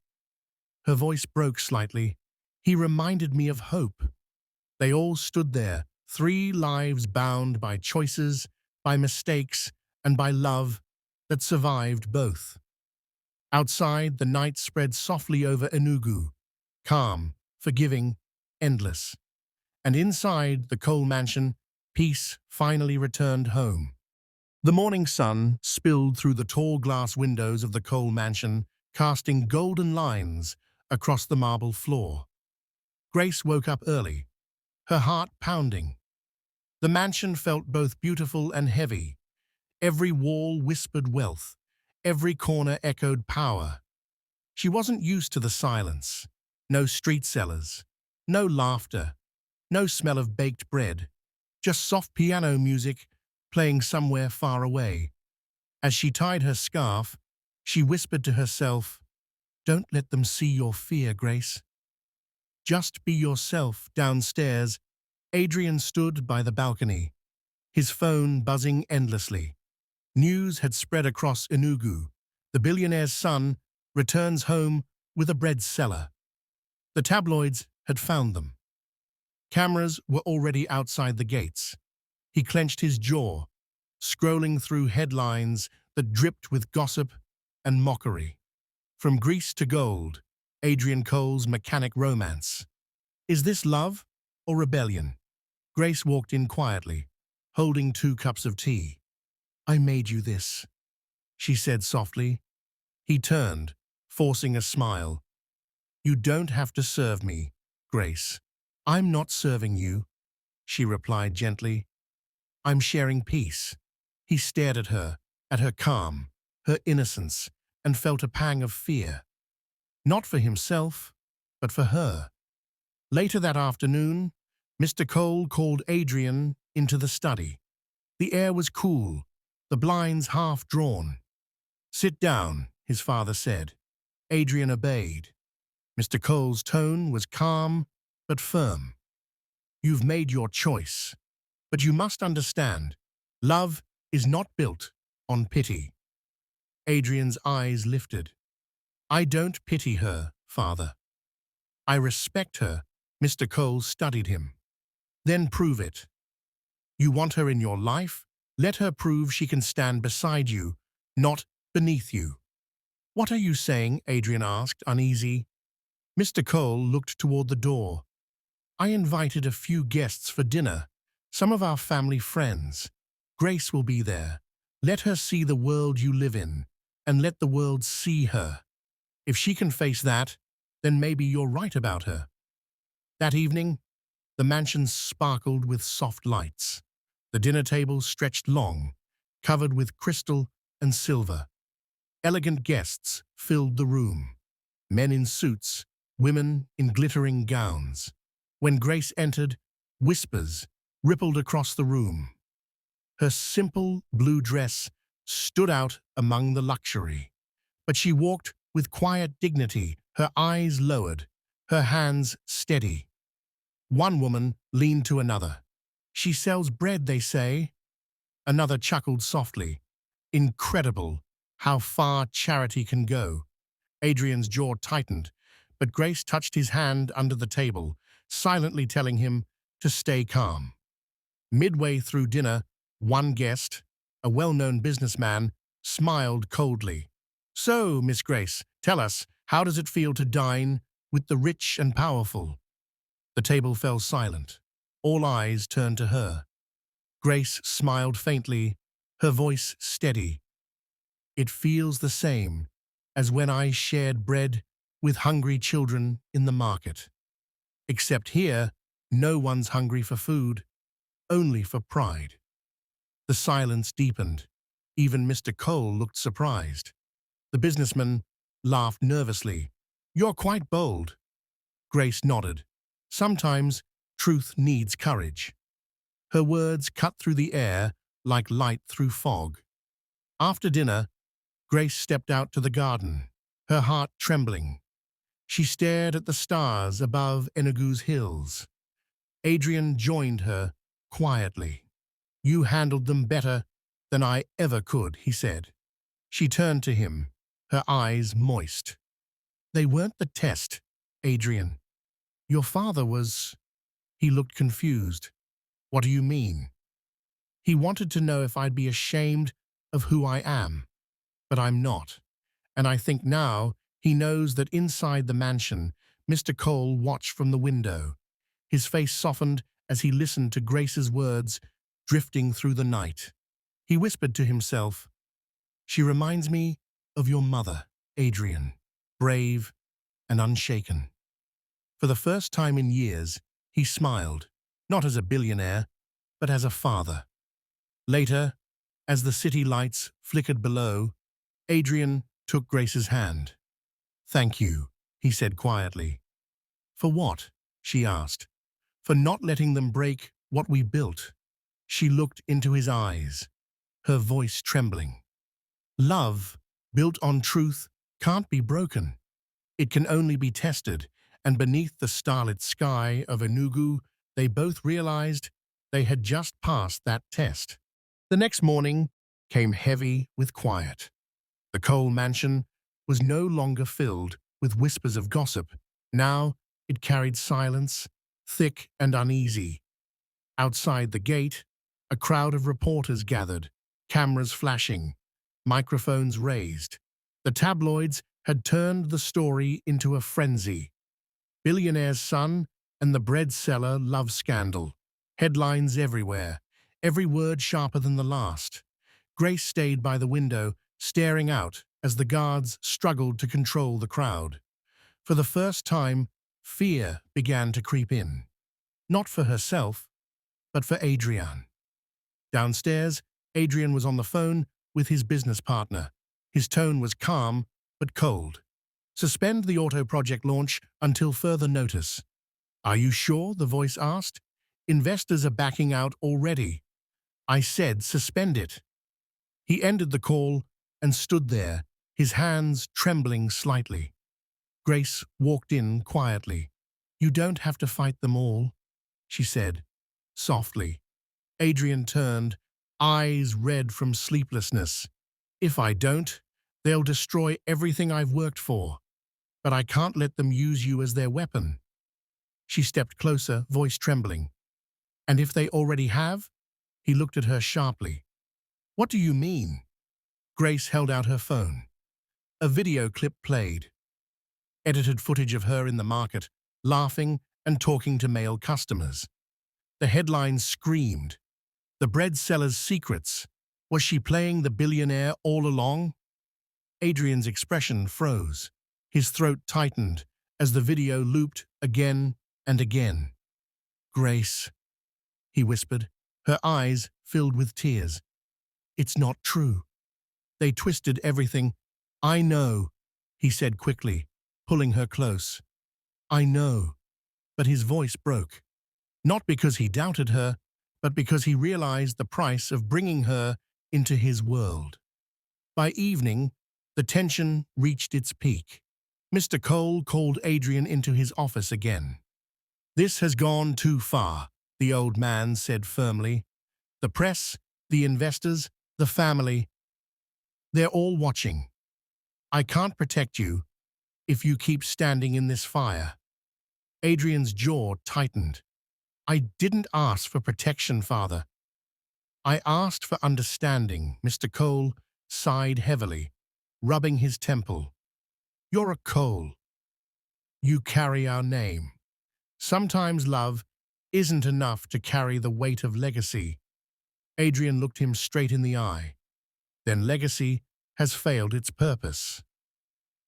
Her voice broke slightly. "He reminded me of hope." They all stood there, 3 lives bound by choices, by mistakes, and by love that survived both. Outside, the night spread softly over Enugu, calm, forgiving, endless. And inside the Cole mansion, peace finally returned home. The morning sun spilled through the tall glass windows of the Cole mansion, casting golden lines across the marble floor. Grace woke up early, her heart pounding. The mansion felt both beautiful and heavy. Every wall whispered wealth, every corner echoed power. She wasn't used to the silence. No street sellers, no laughter, no smell of baked bread, just soft piano music playing somewhere far away. As she tied her scarf, she whispered to herself, "Don't let them see your fear, Grace. Just be yourself." Downstairs, Adrian stood by the balcony, his phone buzzing endlessly. News had spread across Enugu. The billionaire's son returns home with a bread seller. The tabloids had found them. Cameras were already outside the gates. He clenched his jaw, scrolling through headlines that dripped with gossip and mockery. From Greece to Gold, Adrian Cole's mechanic romance. Is this love or rebellion? Grace walked in quietly, holding 2 cups of tea. I made you this, she said softly. He turned, forcing a smile. You don't have to serve me, Grace. I'm not serving you, she replied gently. I'm sharing peace. He stared at her calm, her innocence, and felt a pang of fear. Not for himself, but for her. Later that afternoon, Mr. Cole called Adrian into the study. The air was cool, the blinds half drawn. Sit down, his father said. Adrian obeyed. Mr. Cole's tone was calm but firm. You've made your choice, but you must understand, love is not built on pity. Adrian's eyes lifted. I don't pity her, father. I respect her. Mr. Cole studied him. Then prove it. You want her in your life? Let her prove she can stand beside you, not beneath you. What are you saying? Adrian asked, uneasy. Mr. Cole looked toward the door. I invited a few guests for dinner, some of our family friends. Grace will be there. Let her see the world you live in, and let the world see her. If she can face that, then maybe you're right about her. That evening, the mansion sparkled with soft lights. The dinner table stretched long, covered with crystal and silver. Elegant guests filled the room. Men in suits, women in glittering gowns. When Grace entered, whispers rippled across the room. Her simple blue dress stood out among the luxury, but she walked with quiet dignity, her eyes lowered, her hands steady. One woman leaned to another. She sells bread, they say. Another chuckled softly. Incredible how far charity can go. Adrian's jaw tightened, but Grace touched his hand under the table, silently telling him to stay calm. Midway through dinner, one guest, a well-known businessman, smiled coldly. So, Miss Grace, tell us, how does it feel to dine with the rich and powerful? The table fell silent. All eyes turned to her. Grace smiled faintly, her voice steady. It feels the same as when I shared bread with hungry children in the market. Except here, no one's hungry for food, only for pride. The silence deepened. Even Mr. Cole looked surprised. The businessman laughed nervously. You're quite bold. Grace nodded. Sometimes truth needs courage. Her words cut through the air like light through fog. After dinner, Grace stepped out to the garden, her heart trembling. She stared at the stars above Enugu's hills. Adrian joined her quietly. You handled them better than I ever could, he said. She turned to him, her eyes moist. They weren't the test, Adrian. Your father was... He looked confused. What do you mean? He wanted to know if I'd be ashamed of who I am, but I'm not. And I think now he knows that inside the mansion, Mr. Cole watched from the window. His face softened as he listened to Grace's words drifting through the night. He whispered to himself, She reminds me of your mother, Adrian, brave and unshaken. For the first time in years, he smiled, not as a billionaire, but as a father. Later, as the city lights flickered below, Adrian took Grace's hand. Thank you, he said quietly. For what? She asked. For not letting them break what we built. She looked into his eyes, her voice trembling. Love, built on truth, can't be broken. It can only be tested, and beneath the starlit sky of Enugu, they both realized they had just passed that test. The next morning came heavy with quiet. The Cole mansion was no longer filled with whispers of gossip. Now it carried silence thick and uneasy. Outside the gate, a crowd of reporters gathered, cameras flashing, microphones raised. The tabloids had turned the story into a frenzy. Billionaire's son and the bread seller love scandal. Headlines everywhere, every word sharper than the last. Grace stayed by the window, staring out as the guards struggled to control the crowd. For the first time, fear began to creep in. Not for herself, but for Adrian. Downstairs, Adrian was on the phone with his business partner. His tone was calm, but cold. Suspend the auto project launch until further notice. Are you sure? The voice asked. Investors are backing out already. I said suspend it. He ended the call and stood there, his hands trembling slightly. Grace walked in quietly. You don't have to fight them all, she said, softly. Adrian turned, eyes red from sleeplessness. If I don't, they'll destroy everything I've worked for. But I can't let them use you as their weapon. She stepped closer, voice trembling. And if they already have? He looked at her sharply. What do you mean? Grace held out her phone. A video clip played. Edited footage of her in the market, laughing and talking to male customers. The headlines screamed. The bread seller's secrets. Was she playing the billionaire all along? Adrian's expression froze. His throat tightened as the video looped again and again. Grace, he whispered, her eyes filled with tears. It's not true. They twisted everything. I know, he said quickly, pulling her close. I know. But his voice broke. Not because he doubted her, but because he realized the price of bringing her into his world. By evening, the tension reached its peak. Mr. Cole called Adrian into his office again. This has gone too far, the old man said firmly. The press, the investors, the family, they're all watching. I can't protect you if you keep standing in this fire. Adrian's jaw tightened. I didn't ask for protection, Father. I asked for understanding. Mr. Cole sighed heavily, rubbing his temple. You're a Cole. You carry our name. Sometimes love isn't enough to carry the weight of legacy. Adrian looked him straight in the eye. Then legacy has failed its purpose.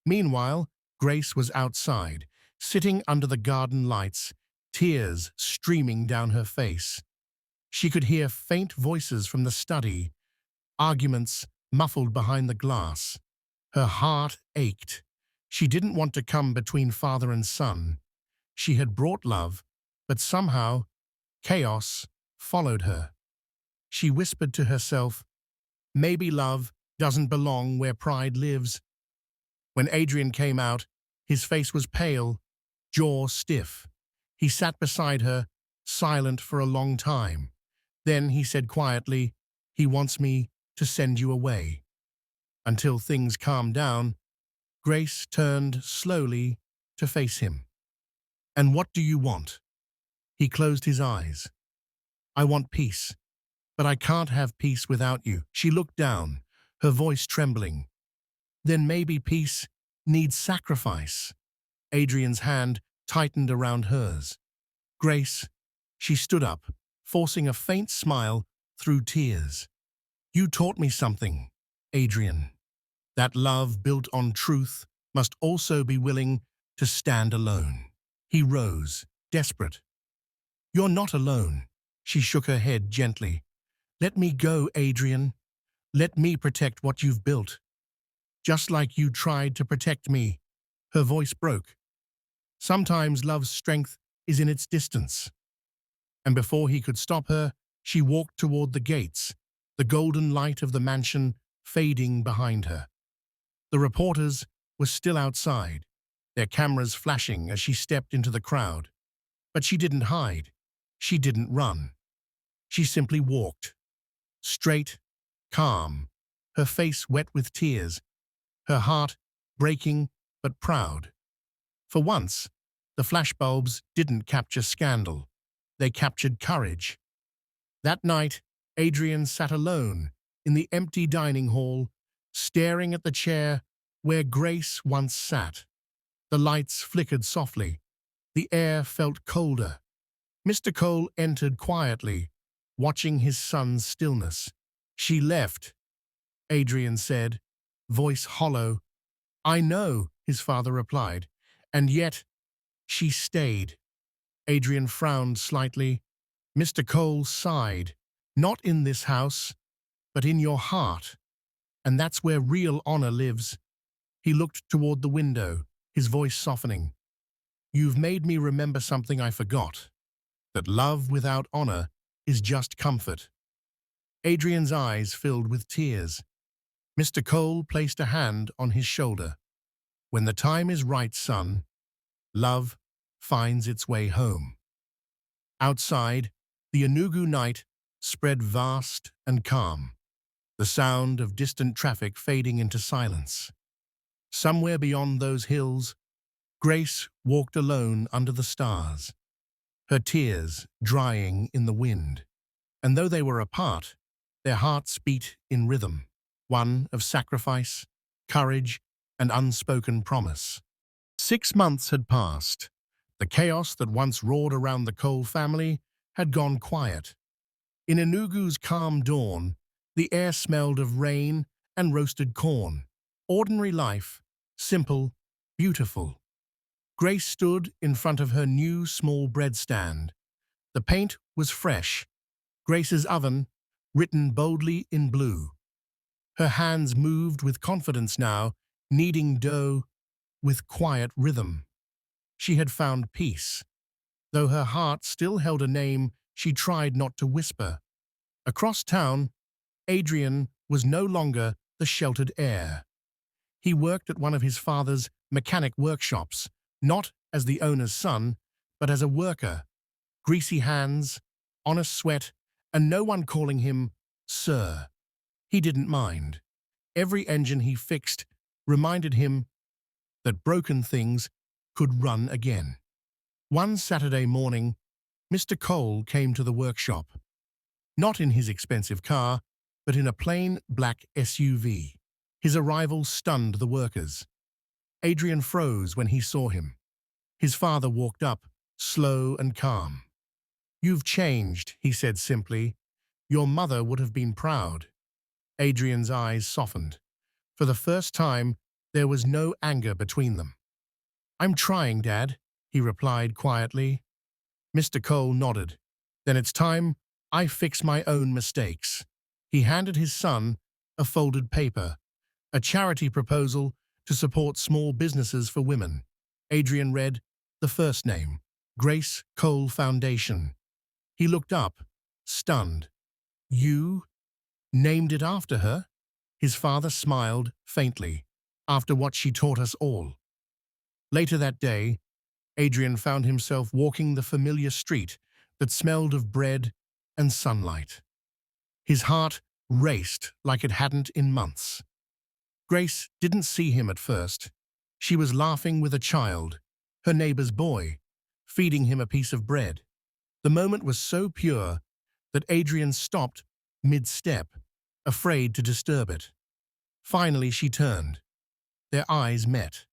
Meanwhile, Grace was outside, sitting under the garden lights, tears streaming down her face. She could hear faint voices from the study, arguments muffled behind the glass. Her heart ached. She didn't want to come between father and son. She had brought love, but somehow chaos followed her. She whispered to herself, maybe love doesn't belong where pride lives. When Adrian came out, his face was pale, jaw stiff. He sat beside her, silent for a long time. Then he said quietly, he wants me to send you away. Until things calmed down, Grace turned slowly to face him. And what do you want? He closed his eyes. I want peace, but I can't have peace without you. She looked down, her voice trembling. Then maybe peace needs sacrifice. Adrian's hand tightened around hers. Grace, she stood up, forcing a faint smile through tears. You taught me something, Adrian. That love built on truth must also be willing to stand alone. He rose, desperate. You're not alone. She shook her head gently. Let me go, Adrian. Let me protect what you've built. Just like you tried to protect me. Her voice broke. Sometimes love's strength is in its distance. And before he could stop her, she walked toward the gates, the golden light of the mansion fading behind her. The reporters were still outside, their cameras flashing as she stepped into the crowd. But she didn't hide. She didn't run. She simply walked. Straight, calm, her face wet with tears, her heart breaking but proud. For once, The flashbulbs didn't capture scandal. They captured courage. That night, Adrian sat alone in the empty dining hall, staring at the chair where Grace once sat. The lights flickered softly. The air felt colder. Mr. Cole entered quietly, watching his son's stillness. "She left," Adrian said, voice hollow. "I know," his father replied, "and yet she stayed." Adrian frowned slightly. Mr. Cole sighed. "Not in this house, but in your heart. And that's where real honor lives." He looked toward the window, his voice softening. "You've made me remember something I forgot, that love without honor is just comfort." Adrian's eyes filled with tears. Mr. Cole placed a hand on his shoulder. "When the time is right, son, love finds its way home." Outside, the Enugu night spread vast and calm, the sound of distant traffic fading into silence. Somewhere beyond those hills, Grace walked alone under the stars, her tears drying in the wind. And though they were apart, their hearts beat in rhythm, one of sacrifice, courage, and unspoken promise. 6 months had passed. The chaos that once roared around the Cole family had gone quiet. In Enugu's calm dawn, the air smelled of rain and roasted corn. Ordinary life, simple, beautiful. Grace stood in front of her new small bread stand. The paint was fresh, Grace's oven written boldly in blue. Her hands moved with confidence now, kneading dough with quiet rhythm. She had found peace, though her heart still held a name she tried not to whisper. Across town, Adrian was no longer the sheltered heir. He worked at one of his father's mechanic workshops, not as the owner's son, but as a worker. Greasy hands, honest sweat, and no one calling him Sir. He didn't mind. Every engine he fixed reminded him that broken things could run again. One Saturday morning, Mr. Cole came to the workshop, not in his expensive car, but in a plain black SUV. His arrival stunned the workers. Adrian froze when he saw him. His father walked up, slow and calm. "You've changed," he said simply. "Your mother would have been proud." Adrian's eyes softened. For the first time, there was no anger between them. "I'm trying, Dad," he replied quietly. Mr. Cole nodded. "Then it's time I fix my own mistakes." He handed his son a folded paper, a charity proposal to support small businesses for women. Adrian read the first name, Grace Cole Foundation. He looked up, stunned. "You named it after her?" His father smiled faintly. "After what she taught us all." Later that day, Adrian found himself walking the familiar street that smelled of bread and sunlight. His heart raced like it hadn't in months. Grace didn't see him at first. She was laughing with a child, her neighbor's boy, feeding him a piece of bread. The moment was so pure that Adrian stopped mid-step, afraid to disturb it. Finally, she turned. Their eyes met.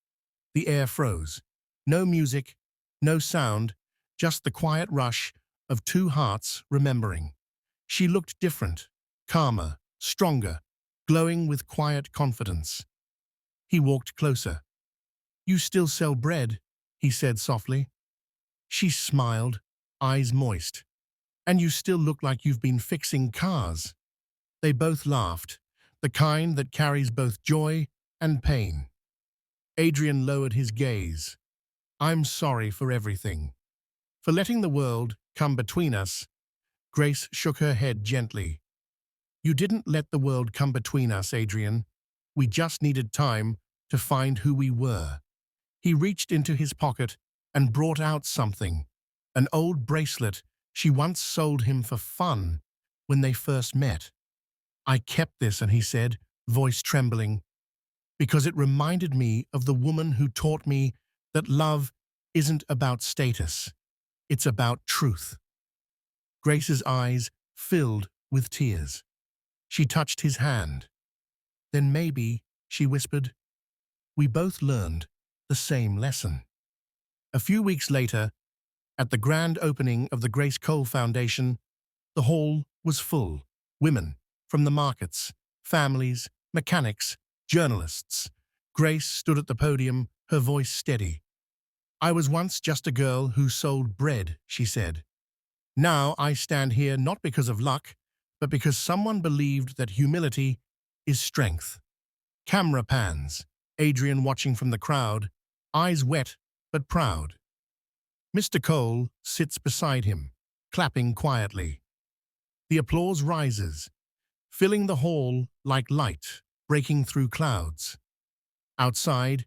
The air froze. No music, no sound, just the quiet rush of two hearts remembering. She looked different, calmer, stronger, glowing with quiet confidence. He walked closer. "You still sell bread," he said softly. She smiled, eyes moist. "And you still look like you've been fixing cars." They both laughed, the kind that carries both joy and pain. Adrian lowered his gaze. "I'm sorry for everything. For letting the world come between us." Grace shook her head gently. "You didn't let the world come between us, Adrian. We just needed time to find who we were." He reached into his pocket and brought out something, an old bracelet she once sold him for fun when they first met. "I kept this," and he said, voice trembling, "because it reminded me of the woman who taught me that love isn't about status. It's about truth. Grace's eyes filled with tears. She touched his hand. Then maybe, she whispered, we both learned the same lesson. A few weeks later, at the grand opening of the Grace Cole Foundation, the hall was full. Women from the markets, families, mechanics, journalists. Grace stood at the podium, her voice steady. I was once just a girl who sold bread, she said. Now I stand here not because of luck, but because someone believed that humility is strength. Camera pans, Adrian watching from the crowd, eyes wet but proud. Mr. Cole sits beside him, clapping quietly. The applause rises, filling the hall like light breaking through clouds. Outside,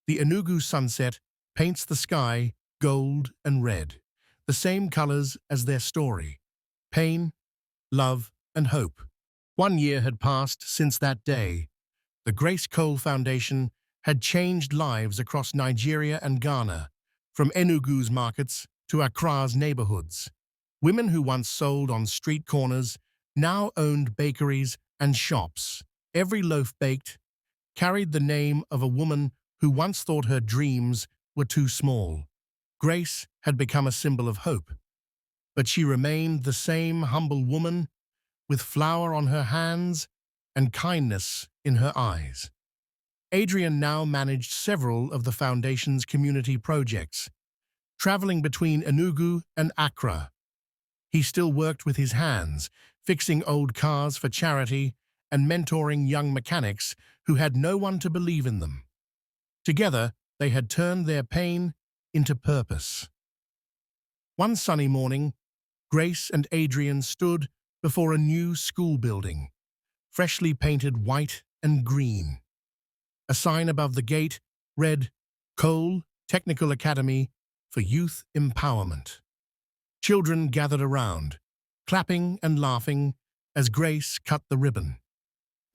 the Enugu sunset paints the sky gold and red, the same colors as their story: pain, love, and hope. 1 year had passed since that day. The Grace Cole Foundation had changed lives across Nigeria and Ghana, from Enugu's markets to Accra's neighborhoods. Women who once sold on street corners now owned bakeries and shops. Every loaf baked carried the name of a woman who once thought her dreams were too small. Grace had become a symbol of hope, but she remained the same humble woman with flour on her hands and kindness in her eyes. Adrian now managed several of the foundation's community projects, traveling between Enugu and Accra. He still worked with his hands, fixing old cars for charity and mentoring young mechanics who had no one to believe in them. Together, they had turned their pain into purpose. One sunny morning, Grace and Adrian stood before a new school building, freshly painted white and green. A sign above the gate read, Cole Technical Academy for Youth Empowerment. Children gathered around, clapping and laughing as Grace cut the ribbon.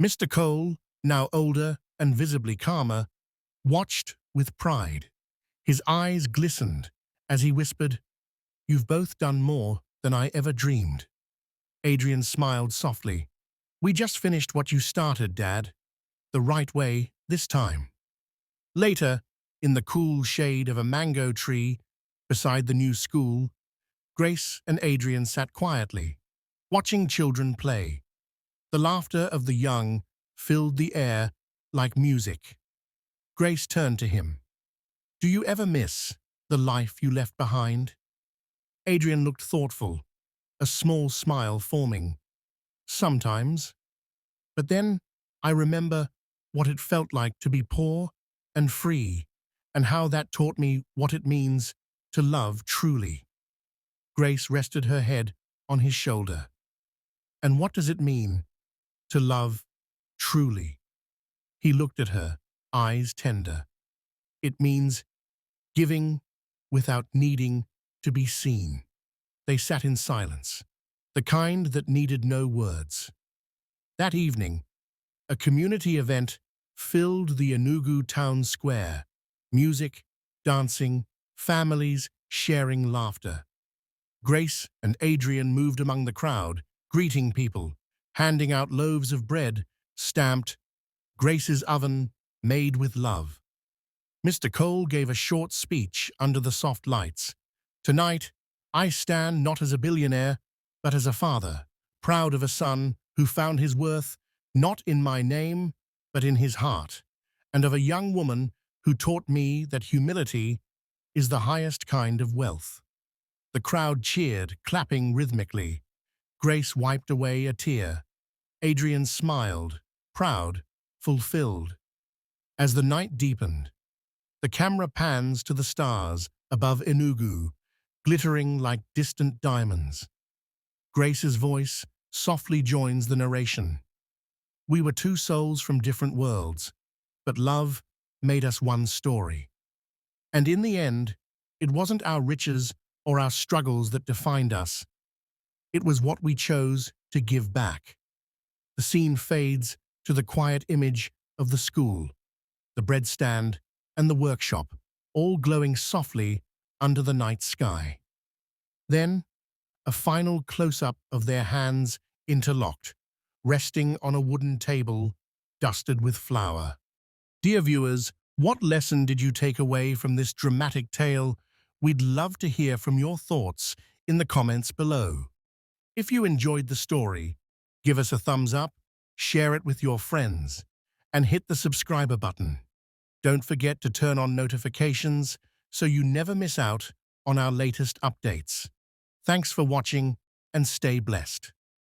Mr. Cole, now older and visibly calmer, watched with pride. His eyes glistened as he whispered, You've both done more than I ever dreamed. Adrian smiled softly. We just finished what you started, Dad. The right way this time. Later, in the cool shade of a mango tree beside the new school, Grace and Adrian sat quietly, watching children play. The laughter of the young filled the air like music. Grace turned to him. Do you ever miss the life you left behind? Adrian looked thoughtful, a small smile forming. Sometimes. But then I remember what it felt like to be poor and free, and how that taught me what it means to love truly. Grace rested her head on his shoulder. And what does it mean to love truly? He looked at her, eyes tender. It means giving without needing to be seen. They sat in silence, the kind that needed no words. That evening, a community event filled the Enugu town square. Music, dancing, families sharing laughter. Grace and Adrian moved among the crowd, greeting people, handing out loaves of bread, stamped, Grace's oven, made with love. Mr. Cole gave a short speech under the soft lights. Tonight, I stand not as a billionaire, but as a father, proud of a son who found his worth not in my name, but in his heart, and of a young woman who taught me that humility is the highest kind of wealth. The crowd cheered, clapping rhythmically. Grace wiped away a tear. Adrian smiled, proud, fulfilled. As the night deepened, the camera pans to the stars above Enugu, glittering like distant diamonds. Grace's voice softly joins the narration. We were two souls from different worlds, but love made us one story. And in the end, it wasn't our riches or our struggles that defined us. It was what we chose to give back. The scene fades to the quiet image of the school, the bread stand, and the workshop, all glowing softly under the night sky. Then, a final close-up of their hands interlocked, resting on a wooden table dusted with flour. Dear viewers, what lesson did you take away from this dramatic tale? We'd love to hear from your thoughts in the comments below. If you enjoyed the story, give us a thumbs up, share it with your friends, and hit the subscriber button. Don't forget to turn on notifications so you never miss out on our latest updates. Thanks for watching and stay blessed.